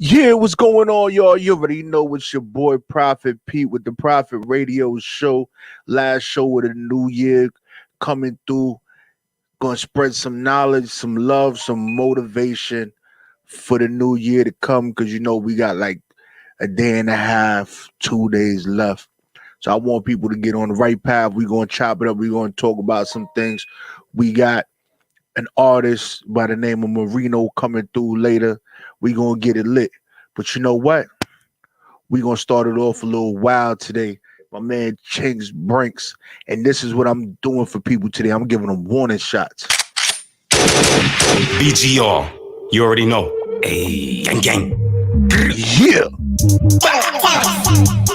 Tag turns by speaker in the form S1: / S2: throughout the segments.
S1: Yeah, what's going on, y'all? You already know it's your boy Prophet Pete with the Prophet Radio Show. Last show of the new year coming through. Gonna spread some knowledge, some love, some motivation for the new year to come because we got like a day and a half, 2 days left. So I want people to get on the right path. We're gonna chop it up. We're gonna talk about some things. We got an artist by the name of Moreno coming through later. We're gonna get it lit. But you know what? We're gonna start it off a little wild today. My man Chinks Brinks. And this is what I'm doing for people today. I'm giving them warning shots.
S2: BGR, you already know. Hey, gang, gang.
S1: Yeah.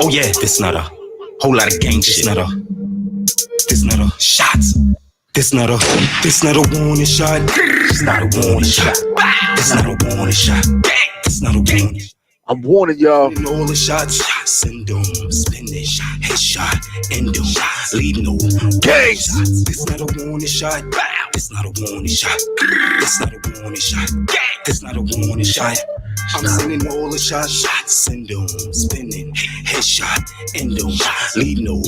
S2: Oh yeah, this not a whole lot of gang shit. This not a shots. This not a warning shot. This not a warning shot. This not a warning shot. This not a warning shot.
S1: I'm warning y'all.
S2: And all the shots, send them, spinning, headshot, end them, lead no
S1: gangs.
S2: This not a warning shot. This not a warning shot. This not a warning shot. This not a warning shot. I'm sending all the shots, send them, spinning, headshot, end them, lead no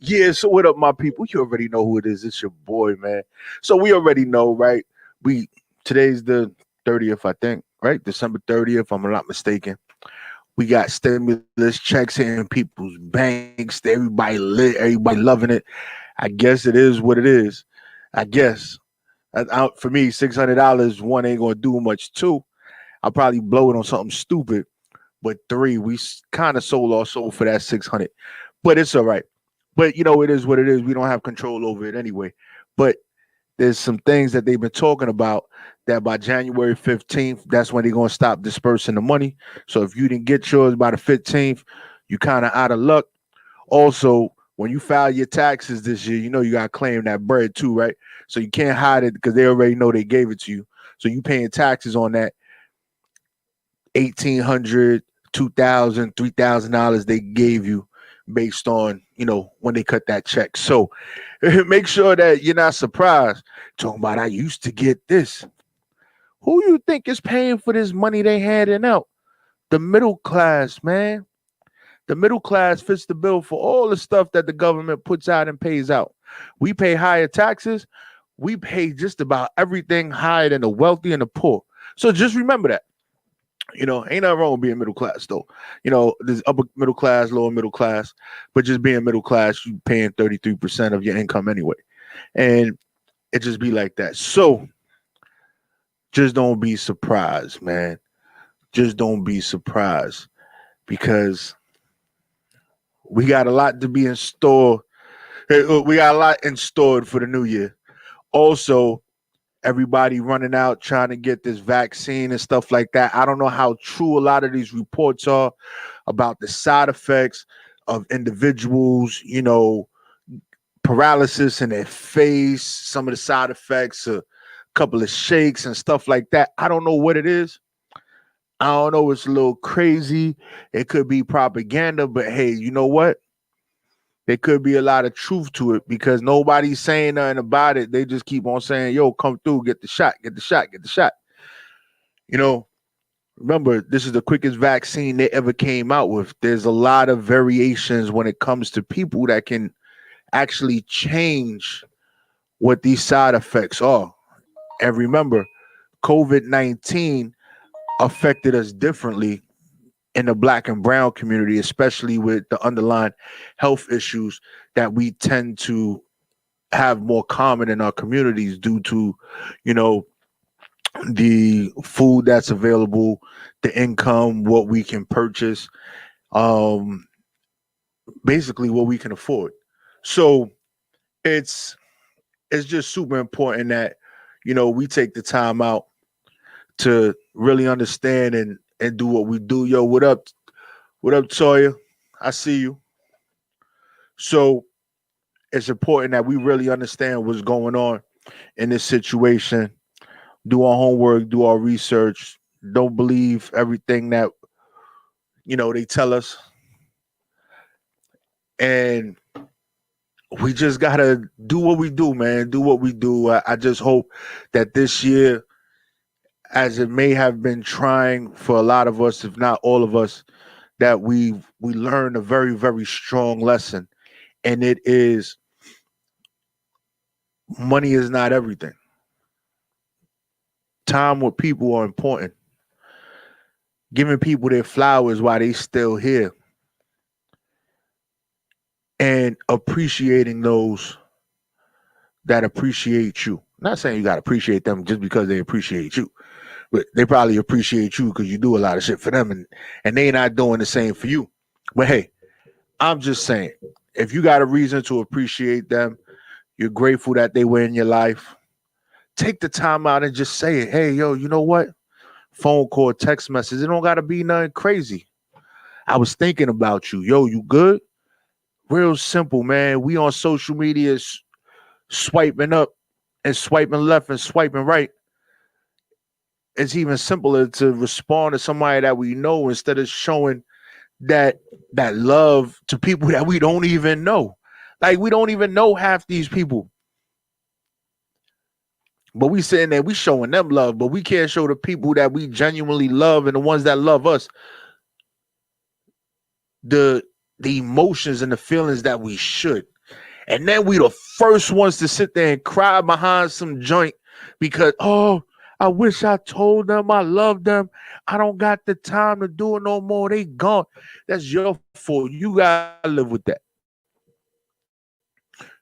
S1: Yeah, so what up, my people? You already know who it is. It's your boy, man. So we already know, right? Today's the 30th, I think, right? December 30th, if I'm not mistaken. We got stimulus checks hitting people's banks. Everybody lit, everybody loving it. I guess it is what it is. I guess. For me, $600, one, ain't going to do much. Two, I'll probably blow it on something stupid. But three, we kind of sold our soul for that 600. But it's all right. But, it is what it is. We don't have control over it anyway. But there's some things that they've been talking about that by January 15th, that's when they're going to stop dispersing the money. So if you didn't get yours by the 15th, you kind of out of luck. Also, when you file your taxes this year, you got to claim that bread too, right? So you can't hide it because they already know they gave it to you. So you paying taxes on that $1,800, $2,000, $3,000 they gave you based on, when they cut that check. So make sure that you're not surprised. Talking about I used to get this. Who you think is paying for this money they handing out? The middle class, man. The middle class fits the bill for all the stuff that the government puts out and pays out. We pay higher taxes. We pay just about everything higher than the wealthy and the poor. So just remember that. Ain't nothing wrong with being middle class, though. There's upper middle class, lower middle class, but just being middle class, you paying 33% of your income anyway. And it just be like that. So just don't be surprised, man. Just don't be surprised because we got a lot to be in store. We got a lot in store for the new year. Also, everybody running out trying to get this vaccine and stuff like that. I don't know how true a lot of these reports are about the side effects of individuals, paralysis in their face, some of the side effects, a couple of shakes and stuff like that. I don't know what it is. I don't know. It's a little crazy. It could be propaganda, but hey, you know what? There could be a lot of truth to it because nobody's saying nothing about it. They just keep on saying, yo, come through, get the shot, get the shot, get the shot. Remember, this is the quickest vaccine they ever came out with. There's a lot of variations when it comes to people that can actually change what these side effects are. And remember, COVID-19 affected us differently in the Black and brown community, especially with the underlying health issues that we tend to have more common in our communities due to, the food that's available, the income, what we can purchase, basically what we can afford. So it's just super important that, we take the time out to really understand and do what we do. Yo, what up? What up, Toya? I see you. So it's important that we really understand what's going on in this situation. Do our homework, do our research. Don't believe everything that, they tell us. And we just got to do what we do, man. Do what we do. I just hope that this year, as it may have been trying for a lot of us, if not all of us, that we learned a very, very strong lesson. And it is money is not everything. Time with people are important. Giving people their flowers while they still here. And appreciating those that appreciate you. Not saying you got to appreciate them just because they appreciate you, but they probably appreciate you because you do a lot of shit for them, and they not doing the same for you. But hey, I'm just saying, if you got a reason to appreciate them, you're grateful that they were in your life, take the time out and just say it. Hey, yo, you know what? Phone call, text message. It don't got to be nothing crazy. I was thinking about you. Yo, you good? Real simple, man. We on social media swiping up and swiping left and swiping right. It's even simpler to respond to somebody that we know instead of showing that love to people that we don't even know. Like, we don't even know half these people. But we sitting there, we showing them love, but we can't show the people that we genuinely love and the ones that love us the emotions and the feelings that we should. And then we the first ones to sit there and cry behind some joint because, oh, I wish I told them I love them. I don't got the time to do it no more. They gone. That's your fault. You gotta live with that.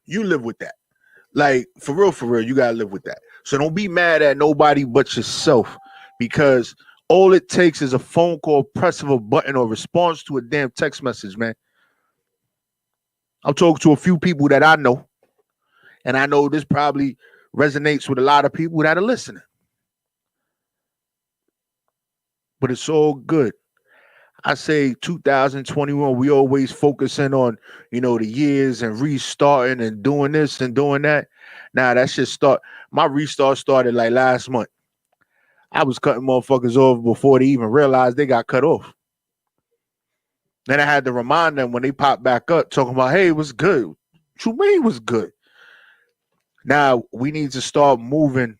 S1: You live with that. Like, for real, you gotta live with that. So don't be mad at nobody but yourself, because all it takes is a phone call, press of a button, or response to a damn text message, man. I'm talking to a few people that I know, and I know this probably resonates with a lot of people that are listening. But it's all good. I say 2021, we always focusing on, the years and restarting and doing this and doing that. Now that shit my restart started like last month. I was cutting motherfuckers off before they even realized they got cut off. Then I had to remind them when they popped back up, talking about, hey, it was good. What you mean was good? Now we need to start moving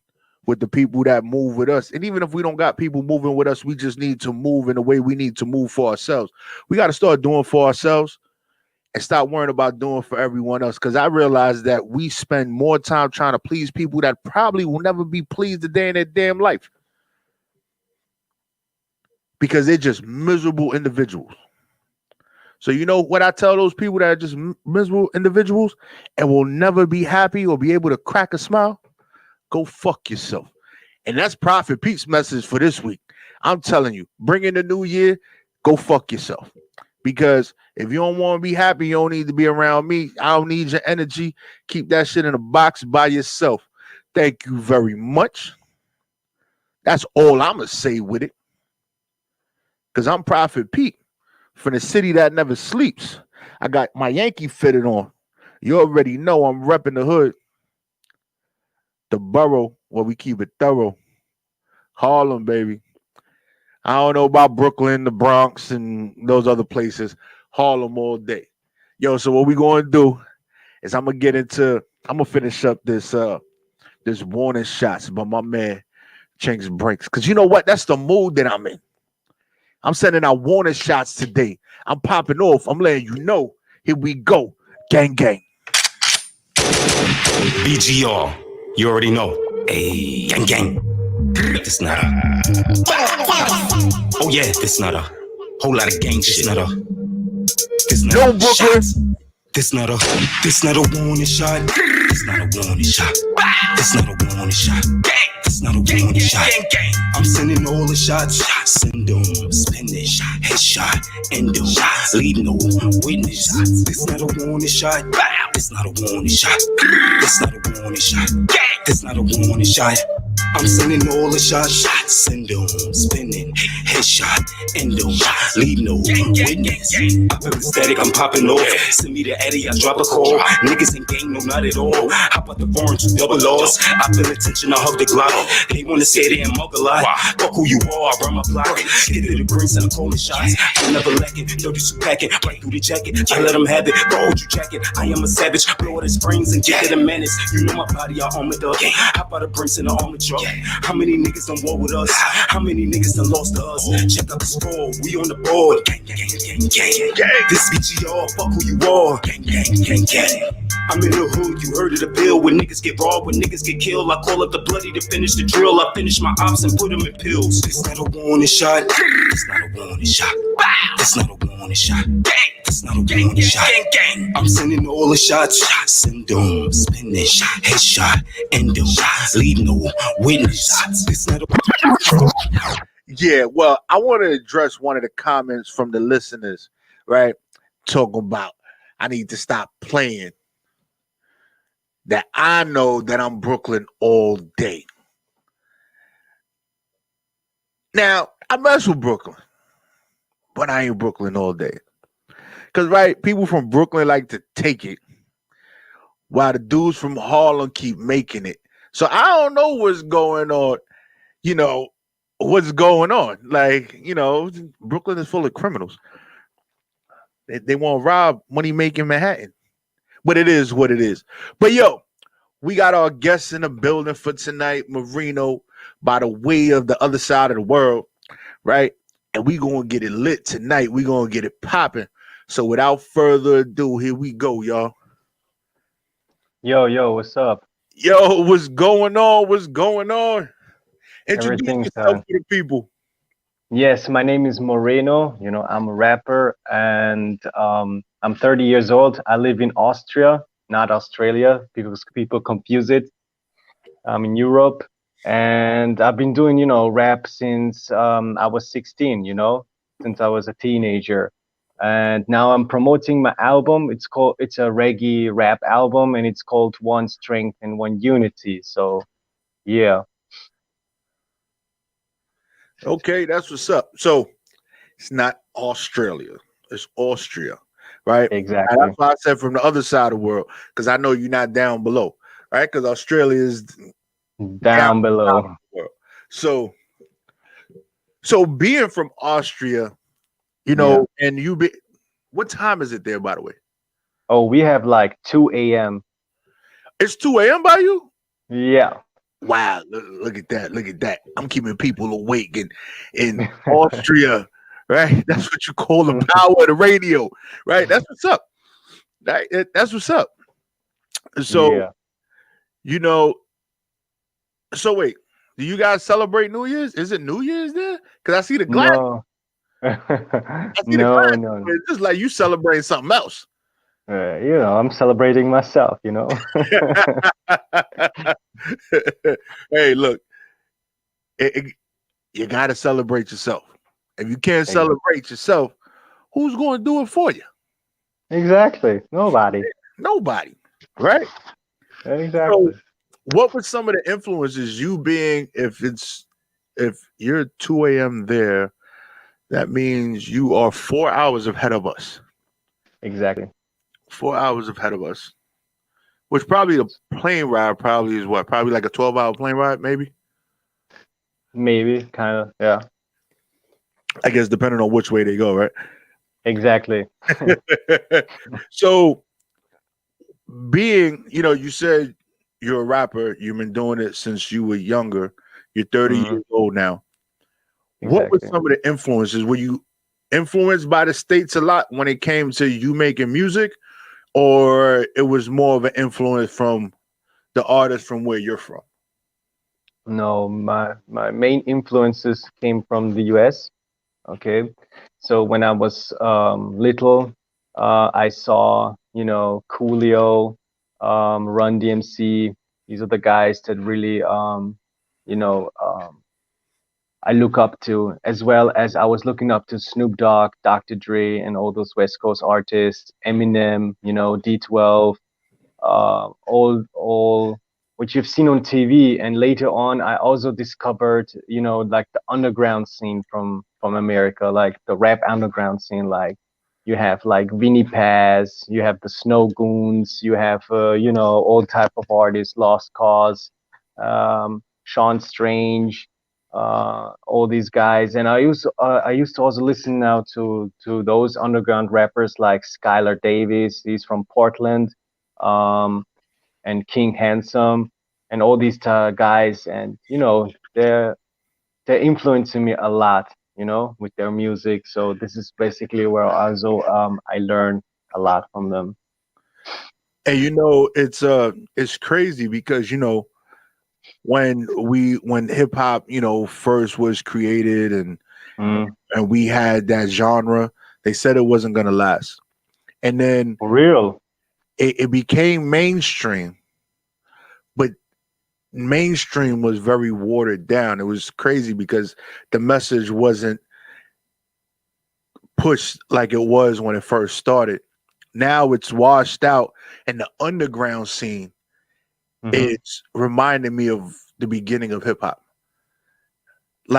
S1: with the people that move with us. And even if we don't got people moving with us, we just need to move in the way we need to move for ourselves. We got to start doing for ourselves and stop worrying about doing for everyone else. Because I realize that we spend more time trying to please people that probably will never be pleased a day in their damn life. Because they're just miserable individuals. So you know what I tell those people that are just miserable individuals and will never be happy or be able to crack a smile? Go fuck yourself. And that's Prophet Pete's message for this week. I'm telling you, bring in the new year, go fuck yourself. Because if you don't want to be happy, you don't need to be around me. I don't need your energy. Keep that shit in a box by yourself. Thank you very much. That's all I'm going to say with it. Because I'm Prophet Pete from the city that never sleeps. I got my Yankee fitted on. You already know I'm repping the hood. The borough where we keep it thorough. Harlem, baby. I don't know about Brooklyn, the Bronx, and those other places. Harlem all day. Yo, so what we going to do is I'm going to finish up this warning shots by my man, Chinks Brinks. Because you know what? That's the mood that I'm in. I'm sending out warning shots today. I'm popping off. I'm letting you know. Here we go. Gang, gang.
S2: BGR. You already know. Hey, gang, gang. This not a. Oh, yeah, this not a whole lot of gang shit. This not a shots. This not a warning shot. This not a warning shot. This not a warning shot. This not a warning shot. I'm sending all the shots. Send them, spin it. Headshot, end them. Leave no witness. This not a warning shot. This not a warning shot. This not a warning shot. This not a warning shot. I'm sending all the shots. Send them, spinning. Headshot, end them. Leave no witness. I feel static, I'm popping off. Send me the Eddie, I drop a call. Niggas ain't gang, no, not at all. How about the foreign to double loss? I feel attention, I hug the Glock. They wanna say they ain't mug a lot. Fuck who you are, I run my block. Get to the greens and I'm calling shots. I never lacking, 32 packing, right through the jacket. I let them have it, go hold you jacket. I am a savage, blow the springs and get to the menace. You know my body, I armored up. How about the Brinks in the armor truck? How many niggas done war with us? How many niggas done lost to us? Check out the score, we on the board. Gang, gang, gang, gang, gang. This BGR, fuck who you are. Gang, gang, gang, gang. I'm in the hood, you heard of the bill. When niggas get robbed, when niggas get killed, I call up the bloody to finish the drill. I finish my ops and put them in pills. It's not a warning shot. It's not a warning shot. It's not a warning shot. It's not a warning shot. I'm sending all the shots. Send them, spinning, headshot, end them, leave no witness. It's not a.
S1: Yeah, well, I want to address one of the comments from the listeners, right? Talking about I need to stop playing. That I know that I'm Brooklyn all day. Now, I mess with Brooklyn, but I ain't Brooklyn all day. Because, right, people from Brooklyn like to take it, while the dudes from Harlem keep making it. So I don't know what's going on, what's going on. Like, Brooklyn is full of criminals. They want to rob money making Manhattan. But it is what it is. But yo, we got our guests in the building for tonight, Moreno, by the way of the other side of the world, right? And we gonna get it lit tonight. We gonna get it popping. So without further ado, here we go, y'all.
S3: Yo, what's up?
S1: Yo, what's going on? What's going on? Introduce
S3: Everything's
S1: yourself
S3: done.
S1: to the people.
S3: Yes, my name is Moreno. I'm a rapper and I'm 30 years old. I live in Austria, not Australia, because people confuse it. I'm in Europe and I've been doing, rap since I was 16, since I was a teenager. And now I'm promoting my album. It's a reggae rap album and it's called One Strength and One Unity. So, yeah.
S1: Okay, that's what's up. So it's not Australia, it's Austria, right? And
S3: Exactly.
S1: that's why I said from the other side of the world, because I know you're not down below, right? Because Australia is
S3: Down below.
S1: the world. So being from Austria, and what time is it there, by the way?
S3: Oh, we have like 2 a.m.
S1: It's 2 a.m. by you?
S3: Yeah.
S1: Wow, look at that. Look at that. I'm keeping people awake in Austria, right? That's what you call the power of the radio, right? That's what's up. Right? That's what's up. So,
S3: Yeah.
S1: So wait, do you guys celebrate New Year's? Is it New Year's there? Because I see the glass.
S3: No.
S1: I see the
S3: No,
S1: glass.
S3: no.
S1: It's just like you celebrating something else.
S3: I'm celebrating myself,
S1: Hey, look, you got to celebrate yourself. If you can't celebrate yourself, who's going to do it for you?
S3: Exactly. Nobody.
S1: Nobody, right?
S3: Exactly.
S1: So, what were some of the influences you being, if you're 2 a.m. there, that means you are 4 hours ahead of us.
S3: Exactly.
S1: 4 hours ahead of us. Which probably the plane ride probably is what? Probably like a 12-hour plane ride, maybe?
S3: Maybe, kind of, yeah.
S1: I guess depending on which way they go, right?
S3: Exactly.
S1: So being, you said you're a rapper, you've been doing it since you were younger. You're 30 years old now. What were some of the influences? Were you influenced by the States a lot when it came to you making music? Or it was more of an influence from the artists from where you're from?
S3: No, my main influences came from the US. Okay. So when I was little, I saw, Coolio, Run DMC. These are the guys that really, I look up to, as well as I was looking up to Snoop Dogg, Dr. Dre, and all those West Coast artists, Eminem, D12, all which you've seen on TV. And later on, I also discovered, like the underground scene from America, like the rap underground scene. Like you have like Vinnie Paz, you have the Snow Goons, you have all type of artists, Lost Cause, Sean Strange, all these guys. And I used to also listen now to those underground rappers like Skylar Davis. He's from Portland. And King Handsome. and all these guys, and they're influencing me a lot, with their music. So this is basically where also I learn a lot from them.
S1: And it's crazy because when hip hop first was created
S3: Mm,
S1: and we had that genre, they said it wasn't gonna last, and then
S3: for real.
S1: it became mainstream, but mainstream was very watered down. It was crazy because the message wasn't pushed like it was when it first started. Now it's washed out, and the underground scene
S3: Hmm.
S1: is reminding me of the beginning of hip hop,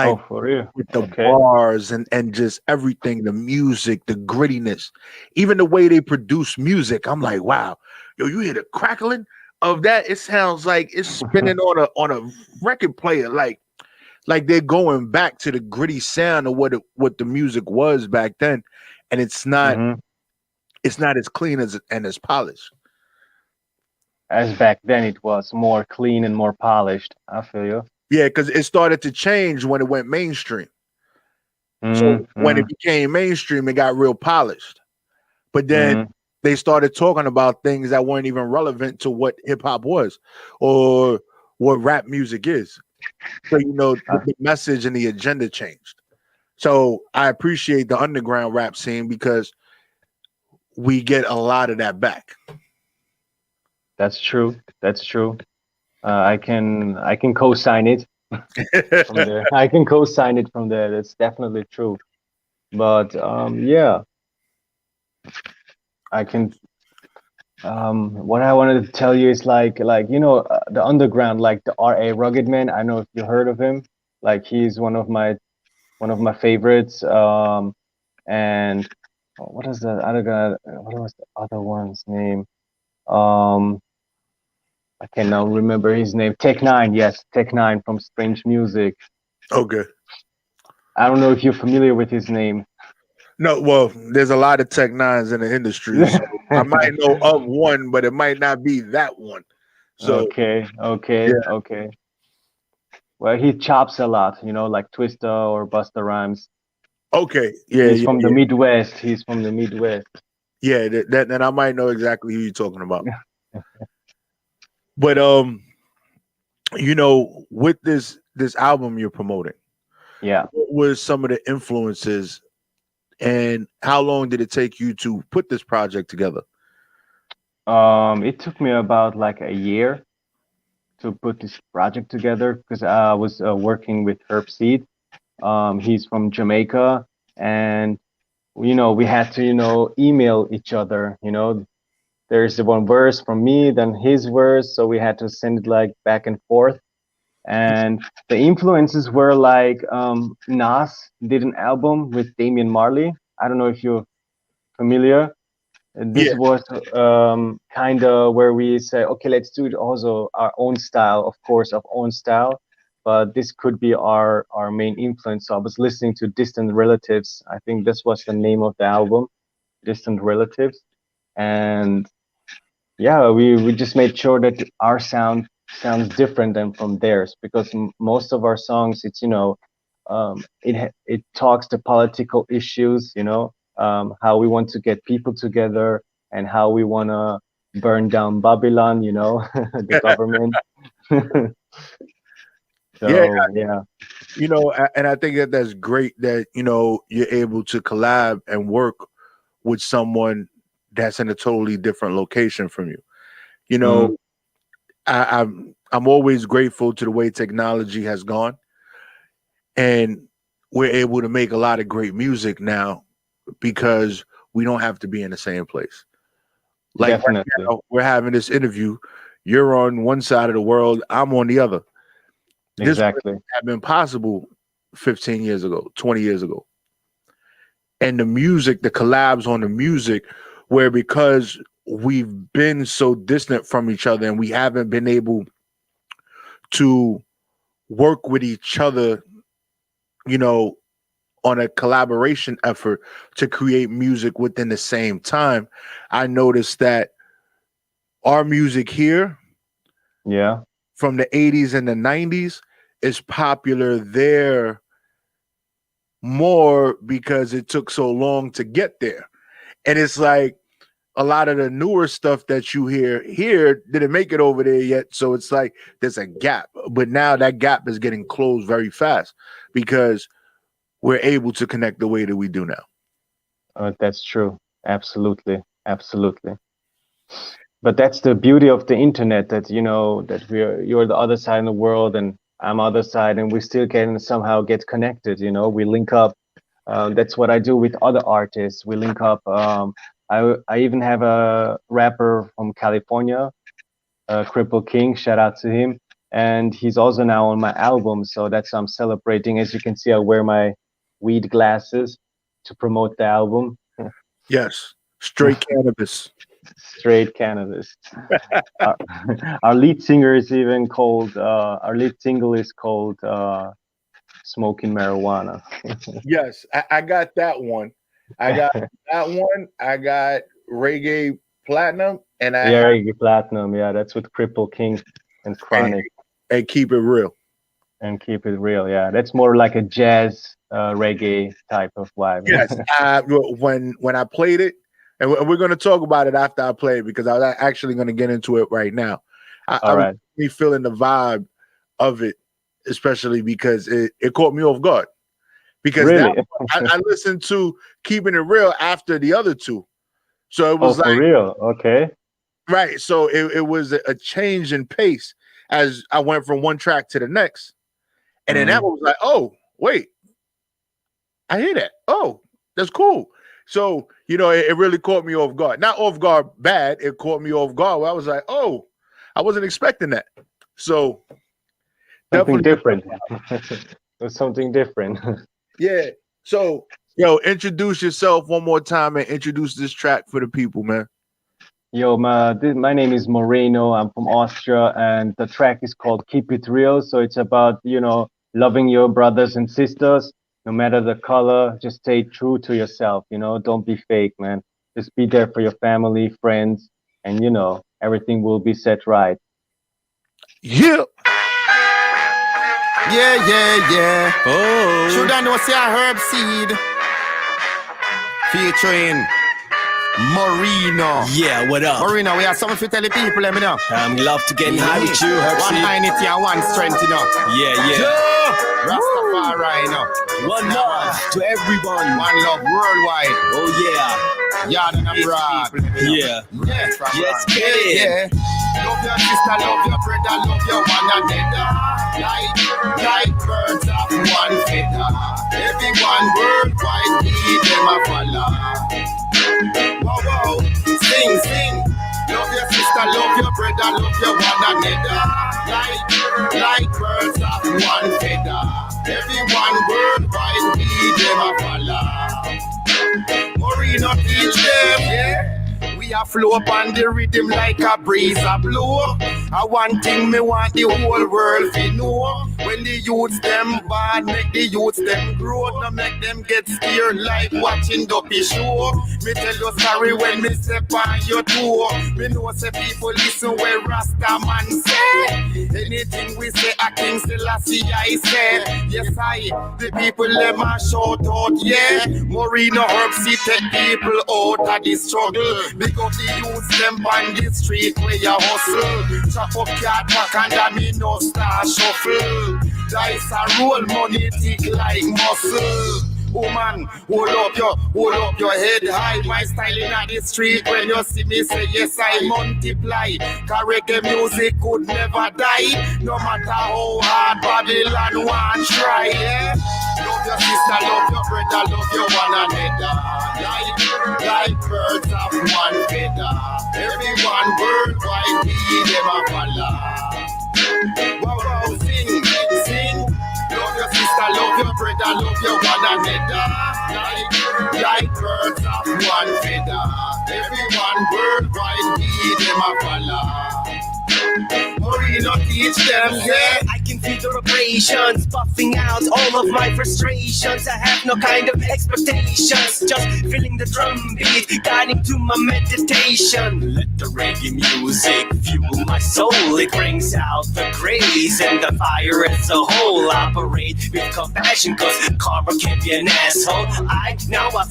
S3: Oh,
S1: like
S3: for real.
S1: with the
S3: Okay.
S1: bars and just everything, the music, the grittiness, even the way they produce music. I'm like, wow, yo, you hear the crackling of that? It sounds like it's spinning on a record player, like they're going back to the gritty sound of what the music was back then, and
S3: Hmm.
S1: it's not as clean and as polished.
S3: As back then it was more clean and more polished. I feel you.
S1: Yeah, because it started to change when it went mainstream. So when
S3: Mm-hmm.
S1: it became mainstream, it got real polished. But then
S3: Hmm.
S1: they started talking about things that weren't even relevant to what hip hop was or what rap music is. So the message and the agenda changed. So I appreciate the underground rap scene because we get a lot of that back.
S3: That's true. That's true. I can co-sign it from there. I can co-sign it from there. That's definitely true. But yeah, I can. What I wanted to tell you is the underground, like the R.A. Rugged Man. I don't know if you heard of him. Like he's one of my favorites. And what is the other guy? What was the other one's name? Um, I can now remember his name. Tech Nine, yes, Tech Nine from Strange Music.
S1: Okay.
S3: I don't know if you're familiar with his name.
S1: No, well, there's a lot of tech nines in the industry, so I might know of one, but it might not be that one. So
S3: Okay,
S1: yeah,
S3: okay, okay. Well, he chops a lot, like Twista or Busta Rhymes.
S1: okay, yeah,
S3: He's
S1: yeah,
S3: from the
S1: yeah,
S3: Midwest. He's from the Midwest.
S1: yeah. That then I might know exactly who you're talking about. But with this album you're promoting,
S3: Yeah.
S1: what was some of the influences, and how long did it take you to put this project together?
S3: It took me about like a year to put this project together because I was working with Herb Seed. He's from Jamaica, and we had to email each other. There's the one verse from me, then his verse, so we had to send it like back and forth. And the influences were like Nas did an album with Damian Marley. I don't know if you're familiar.
S1: Yeah,
S3: This was kind of where we say, okay, let's do it also our own style, of course, of own style, but this could be our main influence. So I was listening to Distant Relatives. I think this was the name of the album, Distant Relatives. And yeah, we just made sure that our sound sounds different than from theirs, because most of our songs, it's it talks to political issues, how we want to get people together and how we want to burn down Babylon, the government.
S1: yeah.
S3: So yeah.
S1: And I think that that's great that you're able to collab and work with someone that's in a totally different location from you. You
S3: Mm,
S1: know, I'm always grateful to the way technology has gone, and we're able to make a lot of great music now because we don't have to be in the same place. Like right
S3: definitely.
S1: now, we're having this interview. You're on one side of the world, I'm on the other. This wouldn't
S3: Exactly.
S1: have been possible 15 years ago, 20 years ago. And the music, the collabs on the music, where because we've been so distant from each other and we haven't been able to work with each other, you know, on a collaboration effort to create music within the same time, I noticed that our music here
S3: Yeah.
S1: from the 80s and the 90s is popular there more because it took so long to get there. And it's like a lot of the newer stuff that you hear here didn't make it over there yet. So it's like there's a gap. But now that gap is getting closed very fast because we're able to connect the way that we do now.
S3: That's true. Absolutely. Absolutely. But that's the beauty of the internet, that that you're the other side of the world and I'm other side, and we still can somehow get connected. We link up. That's what I do with other artists. We link up. I even have a rapper from California, Cripple King. Shout out to him, and he's also now on my album. So that's I'm celebrating. As you can see, I wear my weed glasses to promote the album.
S1: Yes, straight cannabis.
S3: Straight cannabis. Our lead singer is even called. Our lead single is called "Smoking Marijuana."
S1: Yes, I got that one. I got that one. I got Reggae Platinum, and
S3: Reggae Platinum. Yeah, that's with Cripple King and Chronic.
S1: And Keep It Real.
S3: And Keep It Real. Yeah, that's more like a jazz reggae type of vibe.
S1: Yes, when I played it. And we're going to talk about it after I play it because I was actually going to get into it right now. I was really feeling the vibe of it, especially because it caught me off guard. Because
S3: really?
S1: I listened to Keeping It Real after the other two. So it was
S3: for real? Okay.
S1: Right. So it was a change in pace as I went from one track to the next. And then that was like, oh, wait. I hear that. Oh, that's cool. So, it really caught me off guard. Not off guard bad. It caught me off guard where I was like, oh, I wasn't expecting that. So,
S3: something different. There's something different.
S1: Yeah. So, introduce yourself one more time and introduce this track for the people, man.
S3: Yo, my name is Moreno. I'm from Austria, and the track is called Keep It Real. So it's about, loving your brothers and sisters. No matter the color, just stay true to yourself, don't be fake, man. Just be there for your family, friends, and everything will be set right.
S1: Yeah.
S4: Yeah. Oh. Should I know say a herb seed featuring Moreno.
S2: Yeah, what up?
S4: Moreno, we have something to tell the people, let me know.
S2: Love to get high with you, herb
S4: One
S2: seed.
S4: unity and one strength,
S2: Yeah.
S4: Rastafari,
S2: One love to everyone.
S4: One love worldwide.
S2: Oh yeah.
S4: Yard and abroad.
S2: Yeah. Let's get it.
S4: Yeah. Love your sister, love your brother, love your one another. Like birds of one feather. Everyone worldwide need them a follow. Wow. Sing. Love your sister, love your brother, love your one another. Like birds of one feather. Everyone worldwide need them a follow. Moreno teach them, yeah. We a flow up on the rhythm like a breeze a blow. One thing me want the whole world to know. When the youths them bad, make the youths them grow. Don't make them get scared like watching Duppy show. Me tell you sorry when me step on your toe. Me know say people listen where Rasta man say. Anything we say a King Selassie I say. Yes the people them a shout out, yeah. Moreno herb seed take people out of the struggle. Because the youths them on the street where you hustle. Chop up card pack and me no star shuffle. Dice a roll, money tick like muscle. Woman, hold up your head high. My style in the street when you see me say yes I multiply. Reggae music could never die. No matter how hard Babylon want try, yeah. Love your sister, love your brother, love your one another. Like birds of one feather. Everyone worldwide need them a follow. Wow, sing. Love your sister, love your brother, love your one another. Like birds of one feather. Everyone worldwide need them a follow. Moreno teach them, yeah.
S5: making vibrations, buffing out all of my frustrations. I have no kind of expectations, just feeling the drum beat, guiding to my meditation. Let the reggae music fuel my soul. It brings out the grace and the fire as a whole. Operate with compassion, cause karma can be an asshole. I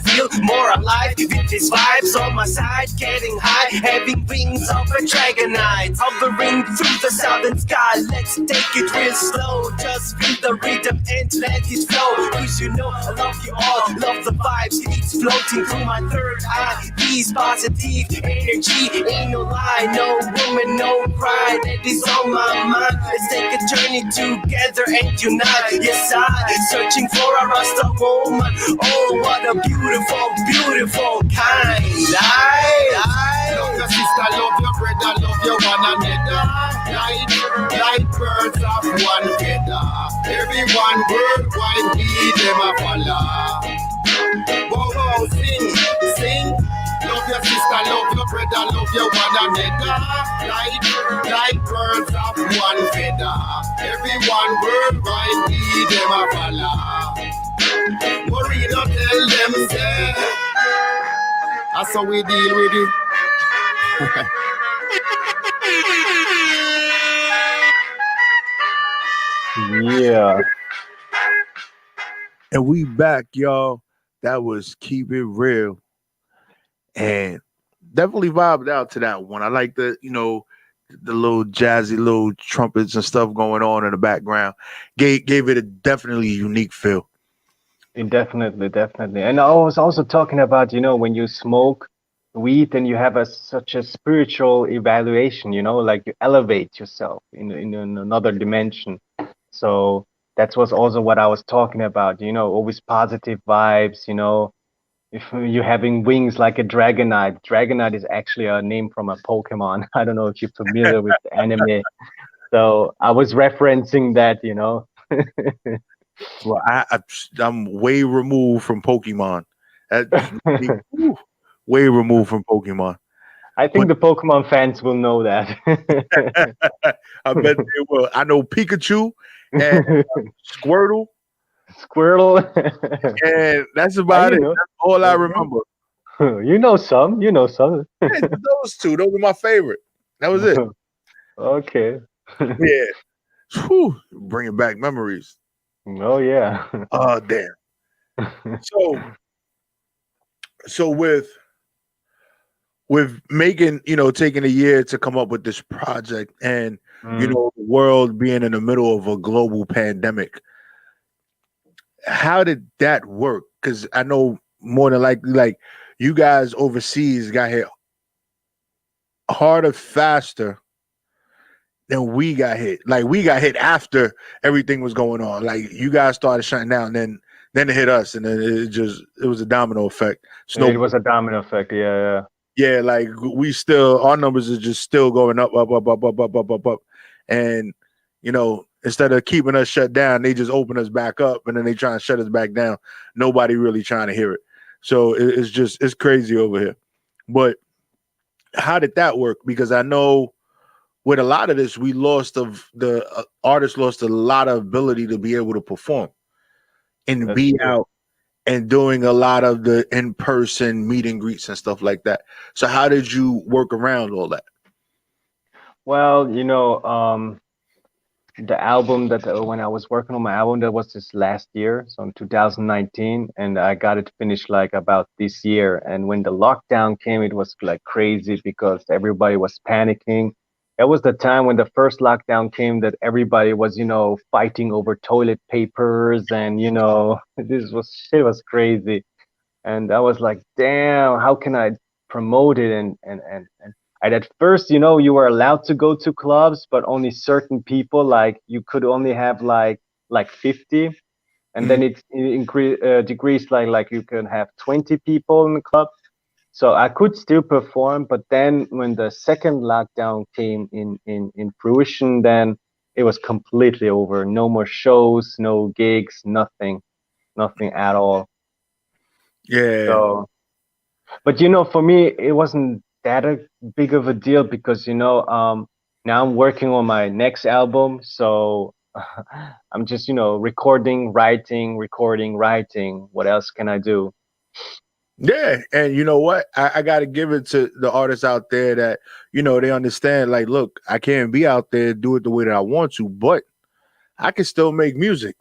S5: feel more alive with these vibes on my side, getting high, having wings of a dragonite, hovering through the southern sky. Let's take it real slow, just feel the rhythm and let it flow. Cause you know I love you all, love the vibes, it's floating through my third eye. Peace, positive energy, ain't no lie, no woman, no cry, that is on my mind. Let's take a journey together and unite. Yes, I'm searching for a Rasta woman. Oh, what a beautiful, beautiful kind.
S4: Love your sister, love your brother, love your one another. Like birds of one feather. Everyone worldwide, we them a follow. Whoa, whoa, sing. Love your sister, love your brother, love your one another. Like birds of one feather. Everyone worldwide, we them a follow. Moreno tell them say, that's how we deal with it.
S3: Yeah.
S1: And we back, y'all. That was Keep It Real. And definitely vibed out to that one. I like the little jazzy little trumpets and stuff going on in the background. Gave it a definitely unique feel.
S3: Definitely. And I was also talking about, when you smoke weed and you have such a spiritual evaluation, like you elevate yourself in another dimension. So that was also what I was talking about, always positive vibes, if you're having wings like a Dragonite. Dragonite is actually a name from a Pokemon. I don't know if you're familiar with the anime. So I was referencing that,
S1: Well, I'm way removed from Pokemon. Way removed from Pokemon.
S3: I think the Pokemon fans will know that.
S1: I bet they will. I know Pikachu and Squirtle.
S3: Squirtle.
S1: And that's about it. That's all I remember.
S3: You know some.
S1: Yeah, those two. Those are my favorite. That was it.
S3: Okay.
S1: Yeah. Whew, bringing back memories.
S3: Oh yeah.
S1: Oh damn. So with making, taking a year to come up with this project, and the world being in the middle of a global pandemic, how did that work? Because I know more than likely, like, you guys overseas got hit harder, faster than we got hit. Like, we got hit after everything was going on. Like, you guys started shutting down, then it hit us, and then it was a domino effect.
S3: It was a domino effect. Yeah.
S1: Yeah, like, our numbers are just still going up. And, instead of keeping us shut down, they just open us back up, and then they try and shut us back down. Nobody really trying to hear it. So it's crazy over here. But how did that work? Because I know with a lot of this, the artists lost a lot of ability to be able to perform and be out and doing a lot of the in-person meet and greets and stuff like that. So how did you work around all that?
S3: Well, the album that when I was working on my album, that was this last year, so in 2019, and I got it finished like about this year. And when the lockdown came, it was like crazy because everybody was panicking. It was the time when the first lockdown came that everybody was, fighting over toilet papers, and shit was crazy. And I was like, damn, how can I promote it? And at first, you were allowed to go to clubs, but only certain people. Like, you could only have like 50, and then it decreased like you can have 20 people in the club. So I could still perform, but then when the second lockdown came in fruition, then it was completely over. No more shows, no gigs, nothing at all.
S1: Yeah.
S3: So, but for me, it wasn't that a big of a deal because now I'm working on my next album, so I'm just, recording, writing, recording, writing. What else can I do?
S1: Yeah, and you know what? I got to give it to the artists out there that they understand. Like, look, I can't be out there do it the way that I want to, but I can still make music,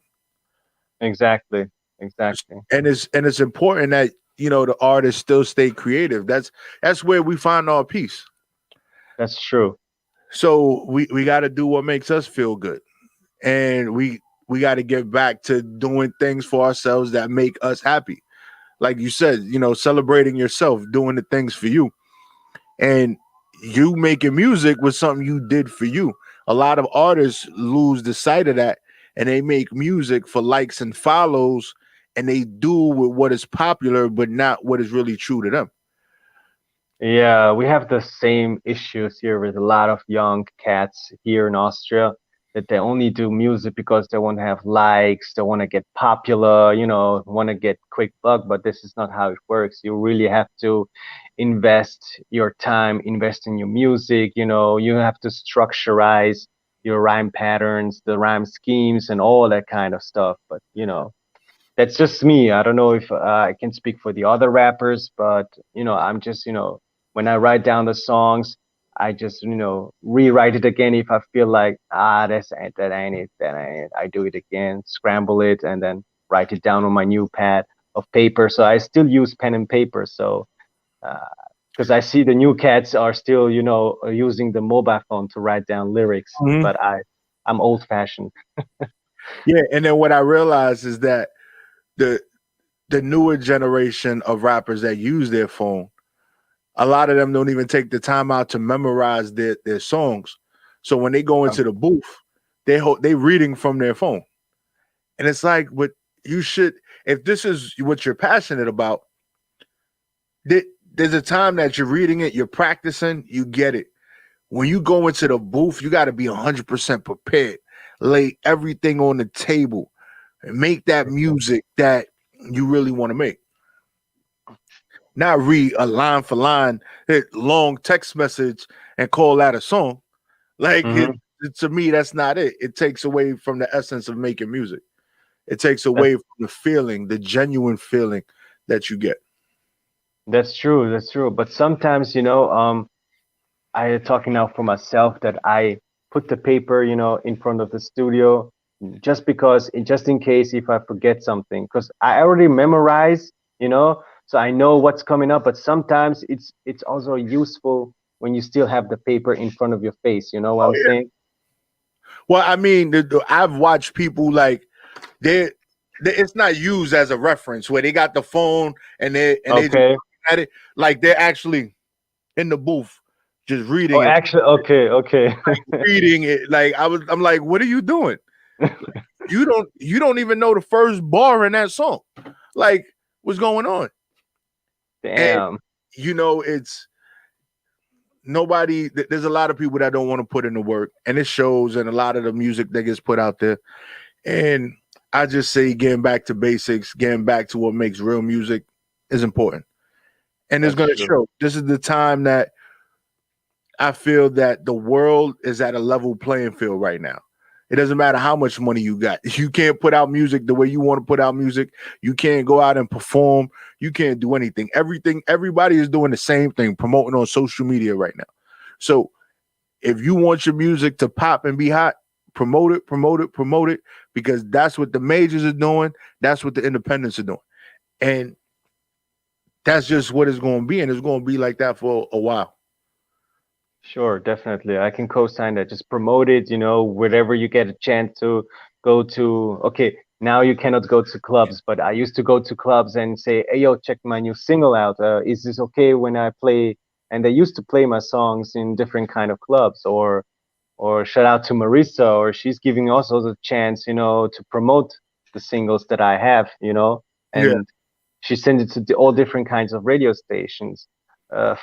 S3: Exactly. Exactly.
S1: and it's important that the artists still stay creative. That's where we find our peace.
S3: That's true.
S1: So we got to do what makes us feel good, and we got to get back to doing things for ourselves that make us happy. Like you said, celebrating yourself, doing the things for you. And you making music was something you did for you. A lot of artists lose the sight of that, and they make music for likes and follows, and they do with what is popular but not what is really true to them.
S3: Yeah, we have the same issues here with a lot of young cats here in Austria that they only do music because they want to have likes, they want to get popular, want to get quick buck, but this is not how it works. You really have to invest your time, invest in your music, you have to structurize your rhyme patterns, the rhyme schemes and all that kind of stuff. But, that's just me. I don't know if I can speak for the other rappers, but I'm just when I write down the songs, I just rewrite it again if I feel like that ain't it, that ain't it. I do it again, scramble it, and then write it down on my new pad of paper. So I still use pen and paper. So because I see the new cats are still using the mobile phone to write down lyrics,
S1: Mhm.
S3: but I'm old fashioned.
S1: Yeah, and then what I realized is that the the newer generation of rappers that use their phone, a lot of them don't even take the time out to memorize their songs. So when they go into the booth, they reading from their phone, and it's like, but you should, if this is what you're passionate about, there, there's a time that you're reading it, you're practicing, you get it. When you go into the booth, you got to be 100% prepared. Lay everything on the table and make that music that you really want to make. Not read a line for line, hit long text message and call that a song. Like to me, that's not it. It takes away from the essence of making music. It takes away from the feeling, the genuine feeling that you get.
S3: That's true. That's true. But sometimes, I am talking now for myself that I put the paper, in front of the studio just because, just in case if I forget something, because I already memorize, so I know what's coming up. But sometimes it's also useful when you still have the paper in front of your face. You know what
S1: Oh
S3: I'm
S1: yeah.
S3: saying?
S1: Well, I mean, I've watched people like it's not used as a reference where they got the phone and they just
S3: Okay.
S1: looking at it like they're actually in the booth just
S3: Oh,
S1: reading it,
S3: actually, okay, okay.
S1: reading it. Like I'm like, what are you doing? You don't even know the first bar in that song. Like, what's going on? And
S3: Damn.
S1: it's nobody. There's a lot of people that don't want to put in the work, and it shows. And a lot of the music that gets put out there. And I just say, getting back to basics, getting back to what makes real music is important. And it's
S3: That's
S1: going to
S3: true.
S1: show. This is the time that I feel that the world is at a level playing field right now. It doesn't matter how much money you got. You can't put out music the way you want to put out music. You can't go out and perform. You can't do anything. Everybody is doing the same thing, promoting on social media right now. So if you want your music to pop and be hot, promote it, promote it, promote it, because that's what the majors are doing. That's what the independents are doing. And that's just what it's going to be. And it's going to be like that for a while.
S3: Sure, definitely. I can co-sign that. Just promote it, wherever you get a chance to go to. Okay, now you cannot go to clubs, but I used to go to clubs and say, "Hey, yo, check my new single out. Is this okay when I play?" And they used to play my songs in different kind of clubs, or shout out to Marissa, or she's giving us also the chance, to promote the singles that I have,
S1: Yeah.
S3: and she sends it to all different kinds of radio stations,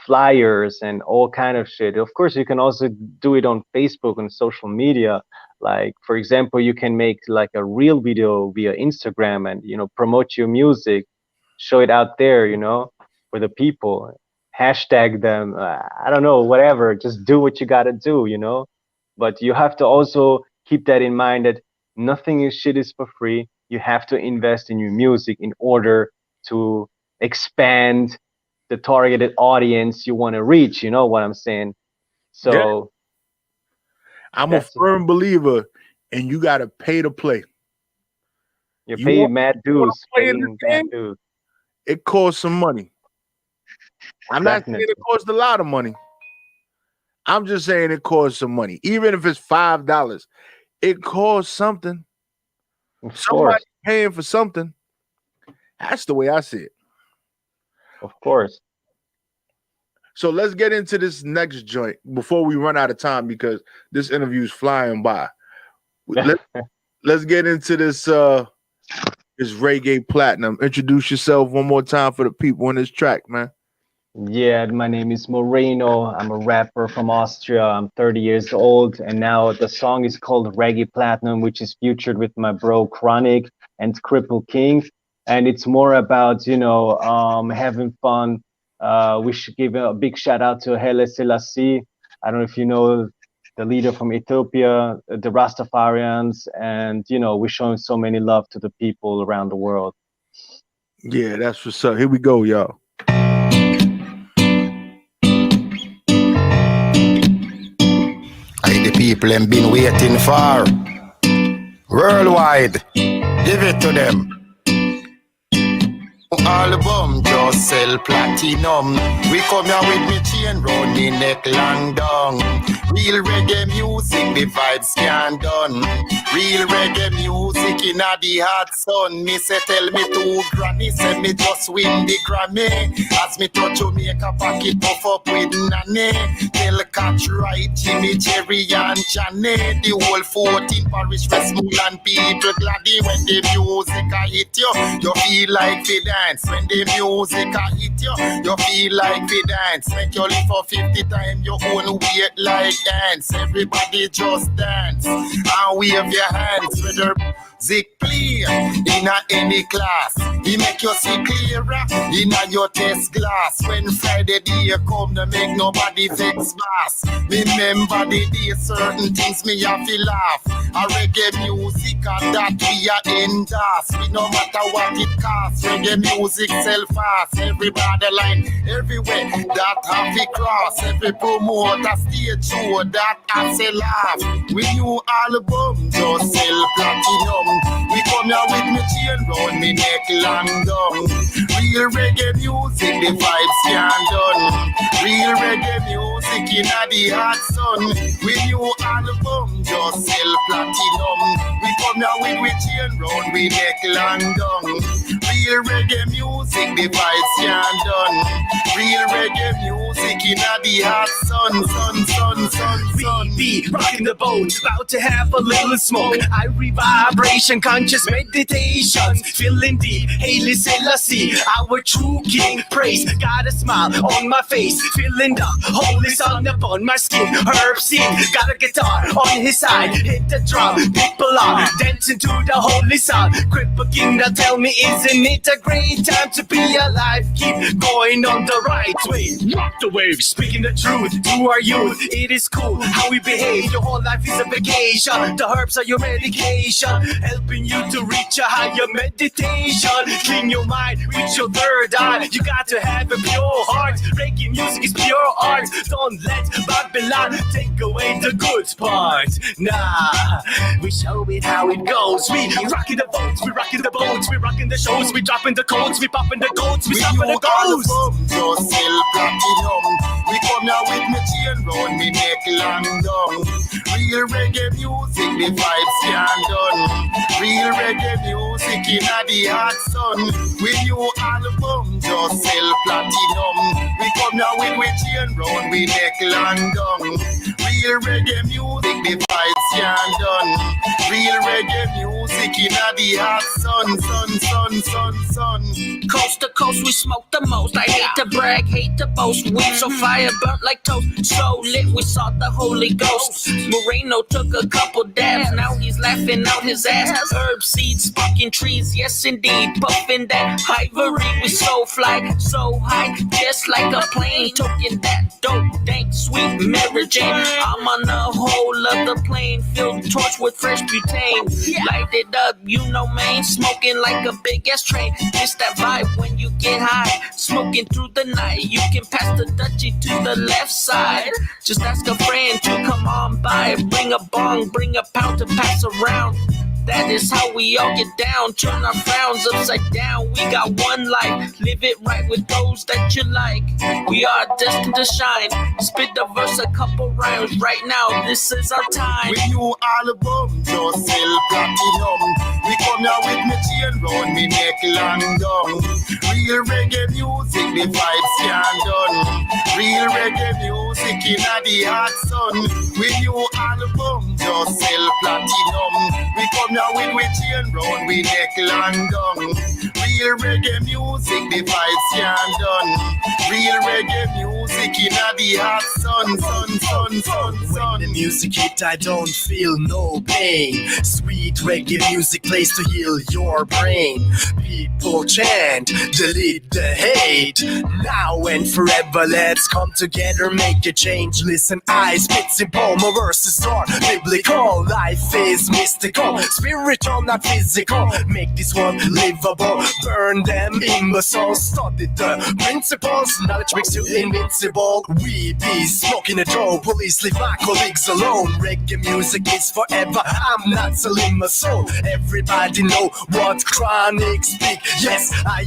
S3: flyers and all kind of shit. Of course, you can also do it on Facebook and social media. Like, for example, you can make like a real video via Instagram and, promote your music, show it out there, for the people, hashtag them. I don't know, whatever, just do what you got to do, but you have to also keep that in mind that Nothing is shit is for free. You have to invest in your music in order to expand the targeted audience you want to reach. You know what I'm saying?
S1: Yeah.
S3: So
S1: I'm a firm believer, and you got to pay to play.
S3: you
S1: You
S3: pay
S1: want
S3: mad
S1: to
S3: dues,
S1: play in
S3: paying
S1: this
S3: mad
S1: game?
S3: dues.
S1: It costs some money. I'm not saying
S3: Definitely.
S1: it costs a lot of money. I'm just saying it costs some money. Even if it's $5, it costs something.
S3: Of
S1: Somebody
S3: course.
S1: paying for something. That's the way I see it.
S3: Of course.
S1: So let's get into this next joint before we run out of time, because this interview is flying by. Let's get into this this Reggae Platinum. Introduce yourself one more time for the people in this track, man.
S3: Yeah, my name is Moreno. I'm a rapper from Austria. I'm 30 years old, and now the song is called Reggae Platinum, which is featured with my bro Chronic and Cripple King. And it's more about, having fun. We should give a big shout out to Haile Selassie. I don't know if you know the leader from Ethiopia, the Rastafarians, and, we're showing so many love to the people around the world.
S1: Yeah, that's what's up. Here we go, y'all.
S4: The people have been waiting for worldwide. Give it to them. Album just sell platinum. We come here with me chain round me neck long down. Real reggae music, the vibes can done. Real reggae music in a the hot sun. Me say tell me to granny, say me just win the Grammy. As me touch Jamaica pocket puff up with nanny. Tell catch right, Jimmy, Jerry and Johnny. The whole 14 parish Westmoreland people gladdy when the music a hit you. You feel like fi dance when the music a hit you. You feel like fi dance. Make you live for 50 times your own weight like dance. Everybody just dance and wave your hands. Whether music play in any class, he make you see clearer in your test glass. When Friday day come, to make nobody vex boss. Remember the day certain things me have to laugh. A reggae music and that we are endorse. We no matter what it costs. Reggae music sell fast. Everybody line everywhere that have to cross. Every promoter stage show that has a laugh. We new album just sell platinum. We come here with me chain round me neck long down. Real reggae music, the vibes can done. Real reggae music in the hot sun. We new album just sell platinum. We come here with me chain round me neck long down. Real reggae music, the vibes can done. Real reggae music in the hot sun.
S5: We rocking the boat, about to have a little smoke. I vibration, conscious meditations, feeling deep. Haile Selassie, our true king. Praise, got a smile on my face, feeling the holy sun upon my skin. Herb seed, got a guitar on his side, hit the drum, people are dancing to the holy sound. Cripple King, now tell me, isn't it a great time to be alive? Keep going on the right way, rock the wave, speaking the truth to our youth. It is cool how we behave, your whole life is a vacation. The herbs are your medication, helping you to reach a higher meditation. Clean your mind with your third eye, you got to have a pure heart. Reggae music is pure art, don't let Babylon take away the good part. Nah, we show it how it goes. We rocking the boats, we rocking the boats, we rocking the shows, we dropping the codes, we popping the codes, we stopping the goals.
S4: Just sell platinum. We come here with me chain round me neck long down. Real reggae music, the vibes can done. Real reggae music in the hot sun. We new album just sell platinum. We come here with we chain round we neck long down. Real reggae music, the vibes can done. Real reggae music in the hot sun.
S6: Coast to coast, we smoke the most. I hate to brag, hate to boast. We so fire, burnt like toast. So lit, we saw the Holy Ghost. Moreno took a couple dabs, now he's laughing out his ass. Herb seeds, sparking trees, yes indeed. Puffing that ivory, we so fly, so high, just like a plane. Toking that dope, dank, sweet Mary Jane. I'm on a whole other plane, filled torch with fresh maintain. Light it up, you know, man. Smoking like a big ass train. It's that vibe when you get high. Smoking through the night. You can pass the Dutchie to the left side. Just ask a friend to come on by. Bring a bong, bring a pound to pass around. That is how we all get down. Turn our frowns upside down. We got one life. Live it right with those that you like. We are destined to shine. Spit the verse, a couple rhymes. Right now, this is our time.
S4: With new album, just sell platinum. We come here with me chain round me neck long down. Real reggae music, the vibes can't done. Real reggae music in the hot sun. With new album, just sell platinum. We come here with chain round we neck long down. Real reggae music, the vibes can't done. Real reggae music in the hot sun.
S5: When the music hit, I don't feel no pain. Sweet reggae music plays to heal your brain. People chant, delete the hate. Now and forever, let's come together, make a change. Listen, I spit simple, my verses are biblical. Life is mystical, spiritual, not physical. Make this one livable, burn them imbeciles. Study the principles, knowledge makes you invincible. We be smoking a dope, police leave my colleagues alone. Reggae music is forever, I'm not selling my soul. Everybody know what chronic speak. Yes, I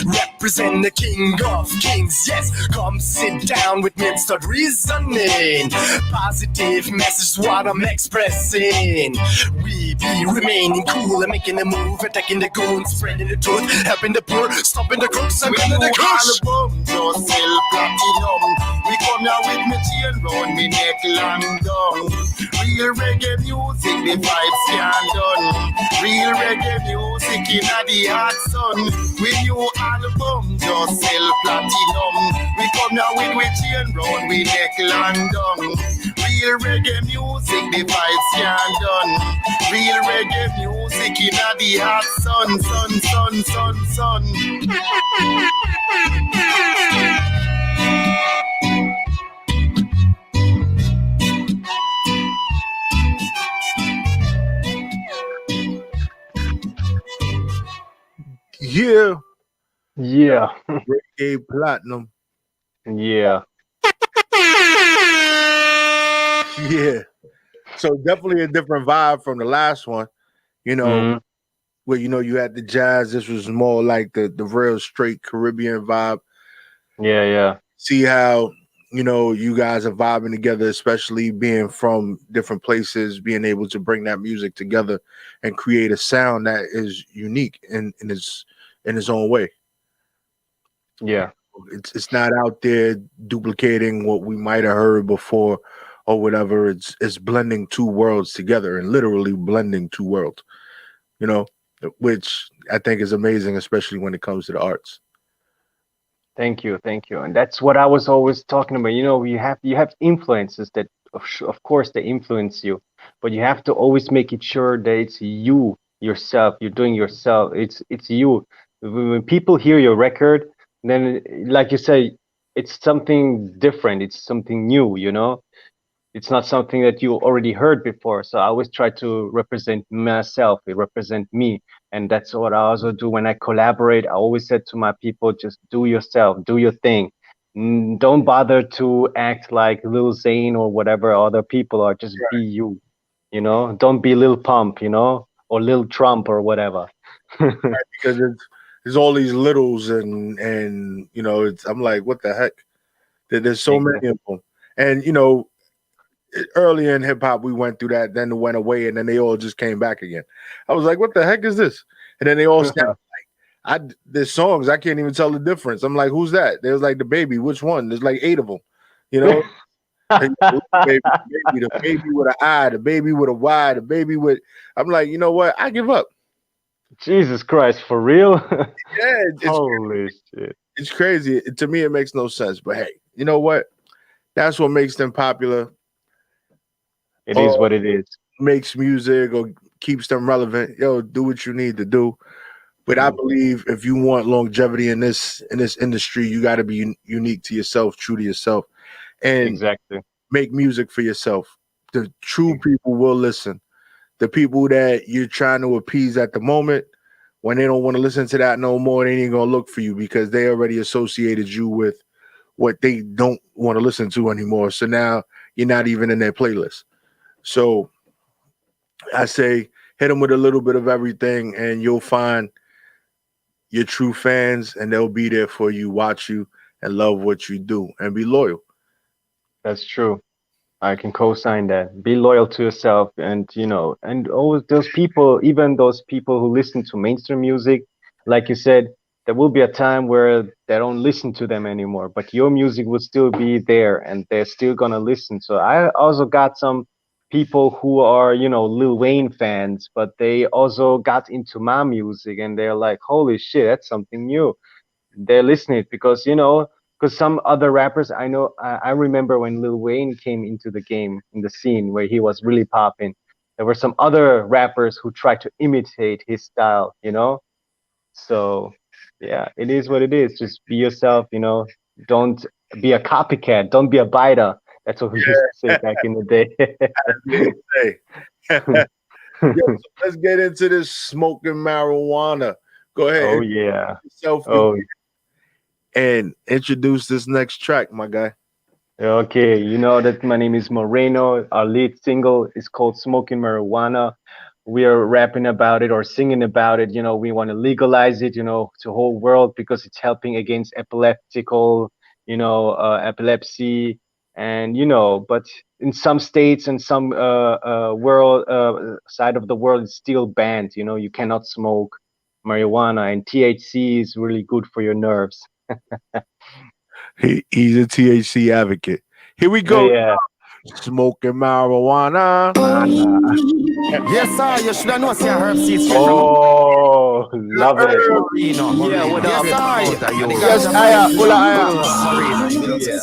S5: represent the king of kings. Yes, come sit down with me and start reasoning. Positive message what I'm expressing. We be remaining cool and making a move, attacking the goons, spreading the truth, helping the poor, stopping the crooks, and winning the curse.
S4: Just sell platinum. We come here with me chain round me neck long down. Real reggae music, the vibes can't done. Real reggae music in the hot sun. With new album, just sell platinum. We come here with chain round we neck long down. Real reggae music, the vibes can't done. Real reggae music in the hot sun.
S1: Yeah,
S3: Yeah.
S1: Reggae Platinum.
S3: Yeah.
S1: Yeah. So definitely a different vibe from the last one. You know,
S3: Mhm.
S1: where you had the jazz. This was more like the real straight Caribbean vibe.
S3: Yeah.
S1: See how you guys are vibing together, especially being from different places, being able to bring that music together and create a sound that is unique in its own way.
S3: Yeah.
S1: It's not out there duplicating what we might have heard before or whatever. It's blending two worlds together and literally blending two worlds, which I think is amazing, especially when it comes to the arts.
S3: Thank you. And that's what I was always talking about. You have influences that, of course, they influence you, but you have to always make it sure that it's you yourself. You're doing yourself. It's you. When people hear your record, then, like you say, it's something different. It's something new. It's not something that you already heard before. So I always try to represent myself, represent me. And that's what I also do when I collaborate. I always said to my people, just do yourself, do your thing. Don't bother to act like Lil Zane or whatever other people are. Just be you, Don't be Lil Pump, or Lil Trump or whatever.
S1: Because there's all these littles and I'm like, what the heck? There's so many of them. And earlier in hip hop, we went through that, then it went away, and then they all just came back again. I was like, what the heck is this? And then they all sound like there's songs I can't even tell the difference. I'm like, who's that? There's like the baby, which one? There's like 8 of them, the baby with an I, the baby with a Y, the baby with. I'm like, you know what? I give up.
S3: Jesus Christ, for real?
S1: Yeah,
S3: Holy shit.
S1: It's crazy. To me, it makes no sense. But hey, you know what? That's what makes them popular.
S3: It is what it is.
S1: Makes music or keeps them relevant. Yo, do what you need to do. But I believe if you want longevity in this industry, you got to be unique to yourself, true to yourself, and
S3: exactly
S1: make music for yourself. The true people will listen. The people that you're trying to appease at the moment, when they don't want to listen to that no more, they ain't gonna look for you because they already associated you with what they don't want to listen to anymore. So now you're not even in their playlist. So I say hit them with a little bit of everything, and you'll find your true fans, and they'll be there for you, watch you, and love what you do, and be loyal.
S3: That's true. I can co-sign that. Be loyal to yourself, and and always those people, even those people who listen to mainstream music, like you said, there will be a time where they don't listen to them anymore, but your music will still be there, and they're still gonna listen. So I also got some people who are, Lil Wayne fans, but they also got into my music, and they're like, "Holy shit, that's something new." They're listening because because some other rappers I know, I remember when Lil Wayne came into the game, in the scene where he was really popping, there were some other rappers who tried to imitate his style. So yeah, it is what it is. Just be yourself. Don't be a copycat, don't be a biter. That's what we used to say back in the day.
S1: Hey. Yo, so let's get into this smoking marijuana. Go ahead.
S3: Oh yeah.
S1: Yourself
S3: Oh,
S1: and introduce this next track, my guy.
S3: okay. You know that my name is Moreno. Our lead single is called Smoking Marijuana. We are rapping about it or singing about it. We want to legalize it, to the whole world because it's helping against epilepsy. And, but in some states and some world side of the world, it's still banned. You cannot smoke marijuana, and THC is really good for your nerves.
S1: He's a THC advocate. Here we go.
S3: Yeah.
S1: Smoking marijuana.
S4: Yes, sir. You should have known, see a herb seeds.
S3: Oh, love it.
S4: Yeah, what up? Yes, sir.
S1: Yes,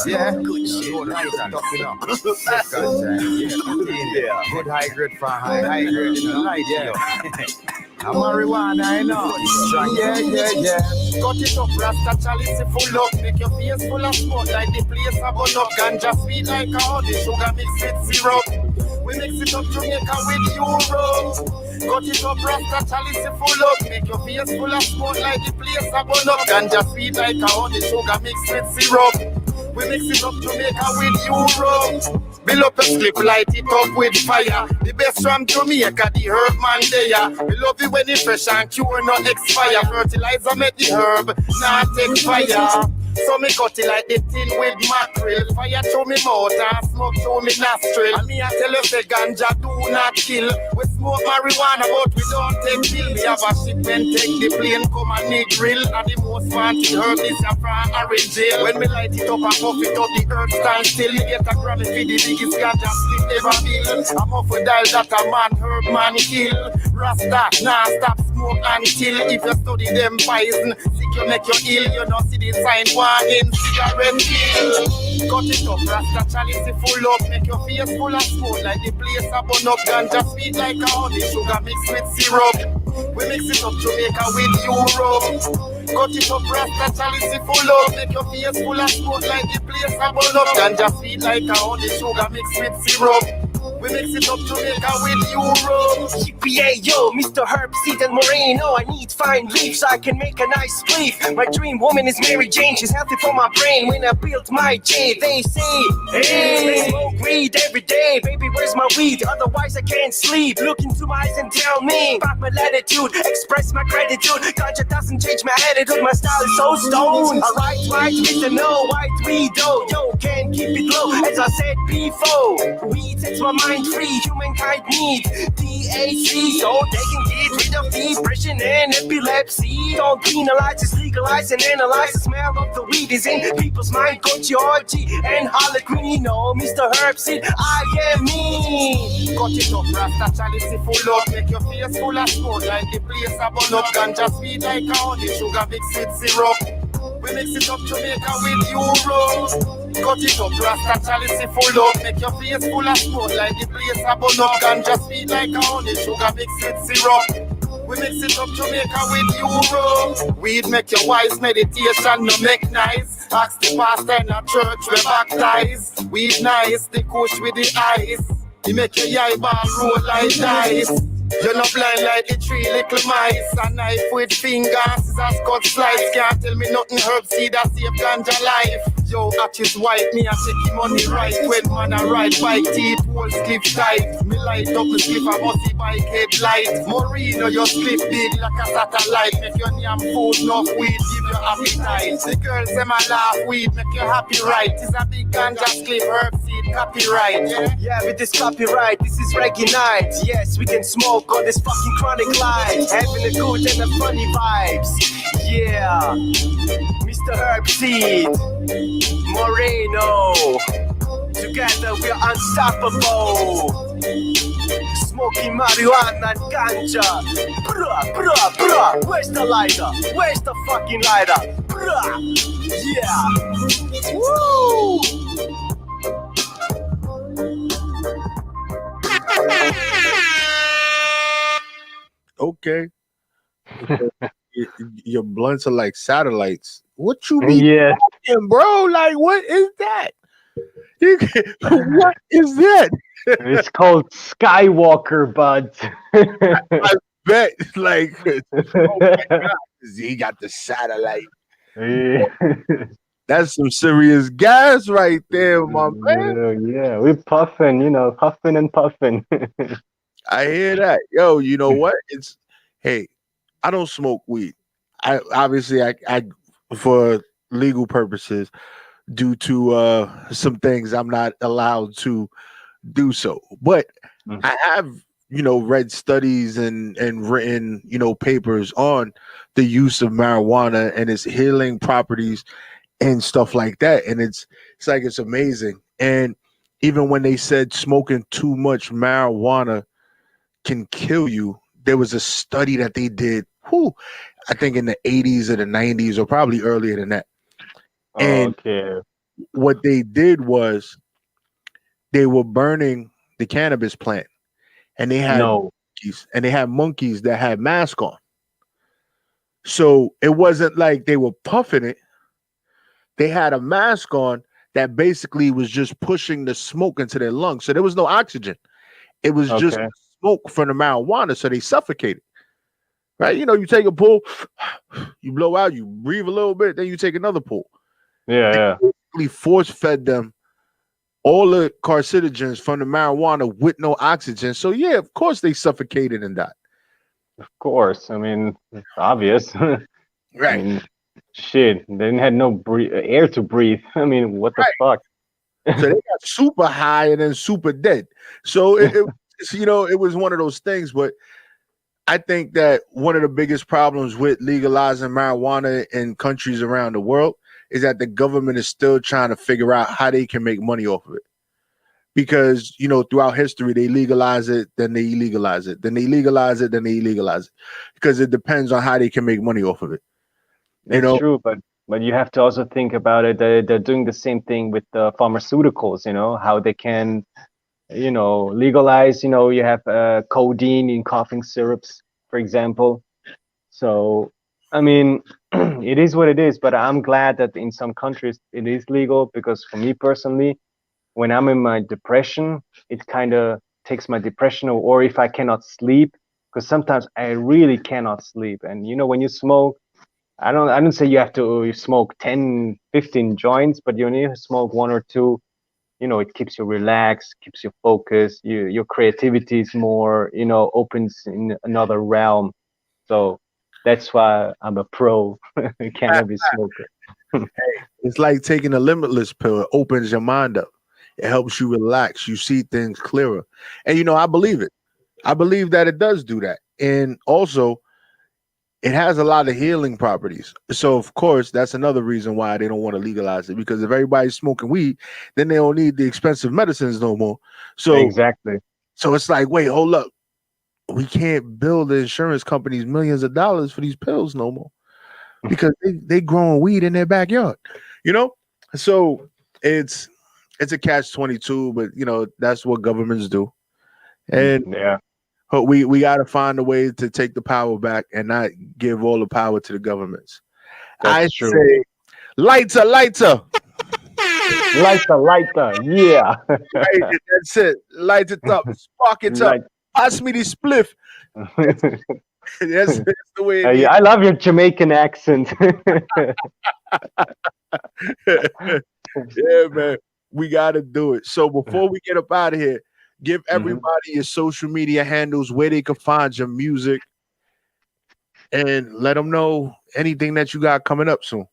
S4: Yeah. Good high grade for high grade in the light, yeah. I'm marijuana, I know. Yeah. Cut it up, Rasta chalice full up. Make your face full of smoke like the place a burn up. Ganja sweet like a honey, sugar mixed with syrup. We mix it up Jamaica with Euro. Cut it up, Rasta chalice full up. Make your face full of smoke like the place a burn up. Ganja sweet like a honey, sugar mixed with syrup. We mix it up Jamaica with Euro. Build up a slip, light it up with fire. The best from Jamaica, the herb man there. We love it when it's fresh and cure, not expire. Fertilizer make the herb not take fire. So me cut it like the tin with mackerel. Fire through me mouth and smoke through me nostril. And me I tell you say ganja do not kill. We smoke marijuana but we don't take pill. We have a shipment take the plane come and need grill. And the most fancy herb is a from orange jail. When me light it up and puff it up, the herb stand still. You get a Grammy for the biggest ganja slip ever bill. I'm off a dial that a man herb man kill. Rasta nah stop smoke until if you study them poison. Sick you make you ill. You know see the sign warning cigarette kill. Cut it up, Rasta chalice full up. Make your face full of smoke like the place a burn up. Ganja sweet like a honey, sugar mixed with syrup. We mix it up Jamaica with Euro. Cut it up, Rasta chalice full up. Make your face full of smoke like the place a burn up. Ganja sweet like a honey, sugar mixed with syrup. We mix it up Jamaica with Euro.
S5: GPA, yo, Mr. Herb Seed and Moreno. I need fine leaves so I can make a nice leaf. My dream woman is Mary Jane. She's healthy for my brain. When I built my J, they say, hey, smoke weed every day. Baby, where's my weed? Otherwise I can't sleep. Look into my eyes and tell me about my latitude. Express my gratitude. Ganja doesn't change my attitude. My style is so stoned. Alright, Mr. No, white weed, oh, yo, can't keep it low. As I said before, weed sets my mind free. Humankind needs DAC so they can get rid of depression and epilepsy. Don't penalize, just legalize and analyze. The smell of the weed is in people's mind. Go Georgie and Harlequin. Oh, Mr. Herb Seed, I am me.
S4: Cut it up, Rasta chalice full up. Make your face full of smoke like the place a burn up. Ganja sweet like a honey, sugar mixed with syrup. We mix it up Jamaica with Euro. Cut it up, Rasta chalice full up. Make your face full of smoke like the place a burn up. Ganja sweet like a honey, sugar mixed with syrup. We mix it up Jamaica with Euro. Weed make your wise, meditation no make nice. Ask the pastor in a church we baptize. Weed nice, the kush with the ice. He make your eyeball roll like dice. You're not blind like the three little mice. A knife with fingers, scissors cut slice. Can't tell me nothing herb seed that save ganja life. Yo, act is white, me a take money right. When man a ride bike, teeth whole slip tight. Me light up the slip a bossy bike headlight. Moreno, your slip big like a satellite. Make your name food, enough weed, give you appetite. The girls say my laugh weed, make you happy right. It's a big ganja slip, herb seed, copyright.
S5: Yeah, with this copyright, this is reggae night. Yes, we can smoke on this fucking chronic line. Having a good and a funny vibes. Yeah, Mr. Herb Seed, Moreno. Together we're unstoppable. Smoking marijuana and ganja. Bruh, bruh, bruh. Where's the lighter? Where's the fucking lighter? Bruh. Yeah. Woo!
S1: Okay. Your blunts are like satellites. What you mean?
S3: Yeah.
S1: Bro, like what is that? What is that?
S3: It's called Skywalker buds.
S1: I bet like oh my God, he got the satellite.
S3: Yeah.
S1: That's some serious gas right there, my man.
S3: Yeah, we're puffing, puffing and puffing.
S1: I hear that. Yo, you know what? It's hey, I don't smoke weed. I obviously I for legal purposes, due to some things I'm not allowed to do so. But I have, read studies and written, papers on the use of marijuana and its healing properties and stuff like that. And it's like it's amazing. And even when they said smoking too much marijuana can kill you, there was a study that they did, I think in the 80s or the 90s or probably earlier than that. And what they did was they were burning the cannabis plant, and they had monkeys that had masks on. So it wasn't like they were puffing it. They had a mask on that basically was just pushing the smoke into their lungs. So there was no oxygen. It was just smoke from the marijuana, so they suffocated. Right? You take a pull, you blow out, you breathe a little bit, then you take another pull.
S3: Yeah.
S1: They basically force fed them all the carcinogens from the marijuana with no oxygen. So yeah, of course they suffocated and died.
S3: Of course. I mean, it's obvious.
S1: Right.
S3: I mean, shit. They didn't have no air to breathe. I mean, what the fuck?
S1: So they got super high and then super dead. So it was one of those things. But I think that one of the biggest problems with legalizing marijuana in countries around the world is that the government is still trying to figure out how they can make money off of it. Because, throughout history, they legalize it, then they illegalize it. Then they legalize it, then they illegalize it. Because it depends on how they can make money off of it.
S3: It's true, but you have to also think about it. They're doing the same thing with the pharmaceuticals, how they can, legalize, you have codeine in coughing syrups, for example. So, I mean, it is what it is, but I'm glad that in some countries it is legal, because for me personally, when I'm in my depression, it kind of takes my depression, or if I cannot sleep, because sometimes I really cannot sleep. And, when you smoke, I don't say you have to smoke 10, 15 joints, but you need to smoke one or two. It keeps you relaxed, keeps you focused. Your creativity is more, opens in another realm. So that's why I'm a pro cannabis smoker.
S1: It's like taking a limitless pill. It opens your mind up. It helps you relax. You see things clearer. And, I believe it. I believe that it does do that. And also, it has a lot of healing properties. So, of course, that's another reason why they don't want to legalize it. Because if everybody's smoking weed, then they don't need the expensive medicines no more. So
S3: exactly.
S1: So it's like, wait, hold up. We can't bill the insurance companies millions of dollars for these pills no more, because they growing weed in their backyard. So it's a catch-22, but that's what governments do. And but we got to find a way to take the power back and not give all the power to the governments.
S3: That's true.
S1: Say, lighter.
S3: Lighter, yeah.
S1: Right, that's it. Light it up, spark it up.
S3: Light.
S1: Pass me the spliff. That's the way it is.
S3: Yeah, I love your Jamaican accent.
S1: Yeah, man. We gotta do it. So before we get up out of here, give
S3: Mm-hmm.
S1: everybody your social media handles, where they can find your music, and let them know anything that you got coming up soon.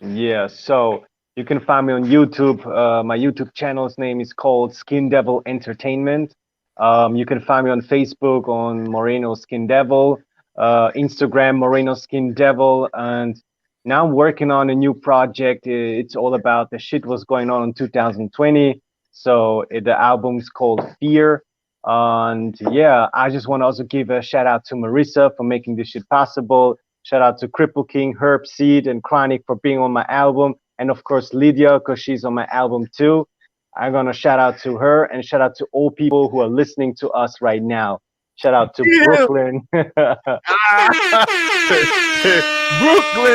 S3: Yeah, so you can find me on YouTube. My YouTube channel's name is called Skin Devil Entertainment. You can find me on Facebook on Moreno Skin Devil, Instagram Moreno Skin Devil, and now I'm working on a new project. It's all about the shit was going on in 2020. So the album's called Fear. And yeah, I just want to also give a shout out to Marissa for making this shit possible. Shout out to Cripple King, Herb Seed, and Chronic for being on my album. And of course, Lydia, because she's on my album too. I'm going to shout out to her and shout out to all people who are listening to us right now. Shout out to Brooklyn.
S1: Brooklyn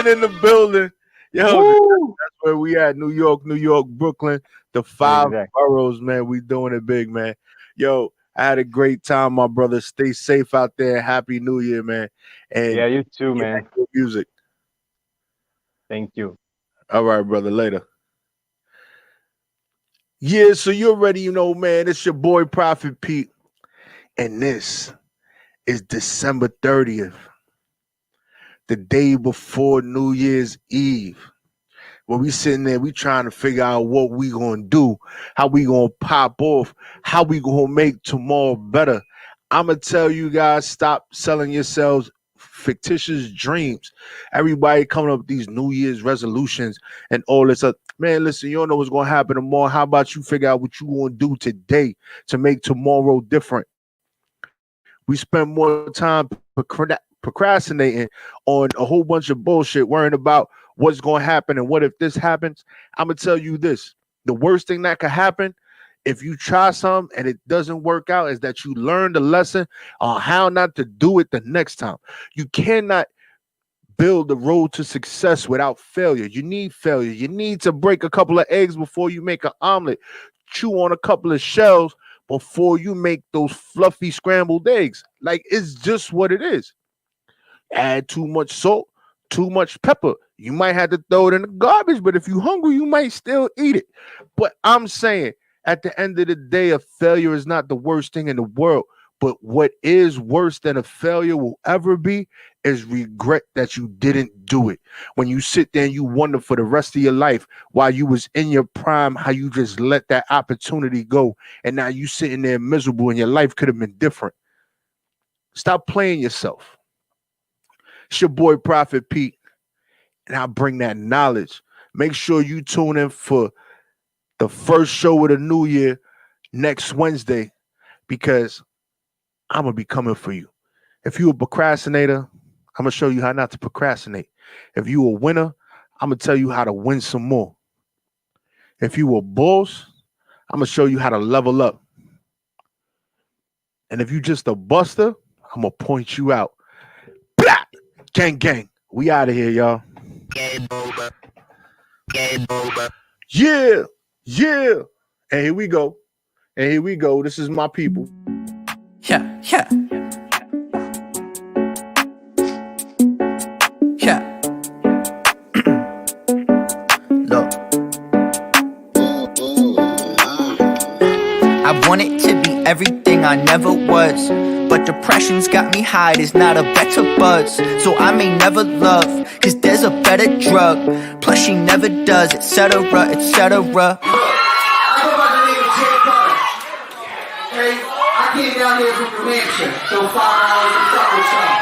S1: in the building. Yo,
S3: Woo!
S1: that's where we at. New York, Brooklyn. The 5
S3: Exactly.
S1: boroughs, man. We doing it big, man. Yo, I had a great time, my brother. Stay safe out there. Happy New Year, man. And
S3: Yeah, you too,
S1: get
S3: man.
S1: back to your music.
S3: Thank you.
S1: All right, brother. Later. Yeah, so you already know, man. It's your boy Prophet Pete. And this is December 30th, the day before New Year's Eve. When we sitting there, we trying to figure out what we gonna do, how we gonna pop off, how we gonna make tomorrow better. I'm gonna tell you guys, stop selling yourselves fictitious dreams. Everybody coming up with these New Year's resolutions and all this other. Man, listen, you don't know what's gonna happen tomorrow. How about you figure out what you gonna do today to make tomorrow different? We spend more time procrastinating on a whole bunch of bullshit, worrying about what's going to happen and what if this happens. I'm going to tell you this. The worst thing that could happen if you try something and it doesn't work out is that you learn the lesson on how not to do it the next time. You cannot build the road to success without failure. You need failure. You need to break a couple of eggs before you make an omelet. Chew on a couple of shells before you make those fluffy scrambled eggs. Like, it's just what it is. Add too much salt, too much pepper. You might have to throw it in the garbage, but if you're hungry, you might still eat it. But I'm saying, at the end of the day, a failure is not the worst thing in the world. But what is worse than a failure will ever be is regret that you didn't do it. When you sit there and you wonder for the rest of your life while you was in your prime, how you just let that opportunity go. And now you sitting there miserable and your life could have been different. Stop playing yourself. It's your boy Prophet Pete. And I bring that knowledge. Make sure you tune in for the first show of the new year next Wednesday, because I'm going to be coming for you. If you're a procrastinator, I'm going to show you how not to procrastinate. If you're a winner, I'm going to tell you how to win some more. If you're a boss, I'm going to show you how to level up. And if you're just a buster, I'm going to point you out. Blah! Gang, gang. We out of here, y'all.
S5: Game over. Game over.
S1: Yeah. Yeah. And here we go. And here we go. This is my people.
S6: Yeah, yeah. Yeah. Look. I wanted to be everything I never was, but depression's got me high, there's not a better buzz. So I may never love, cause there's a better drug. Plus she never does, etc, etc.
S7: I came down here from the mansion, so $5 and fuck with y'all.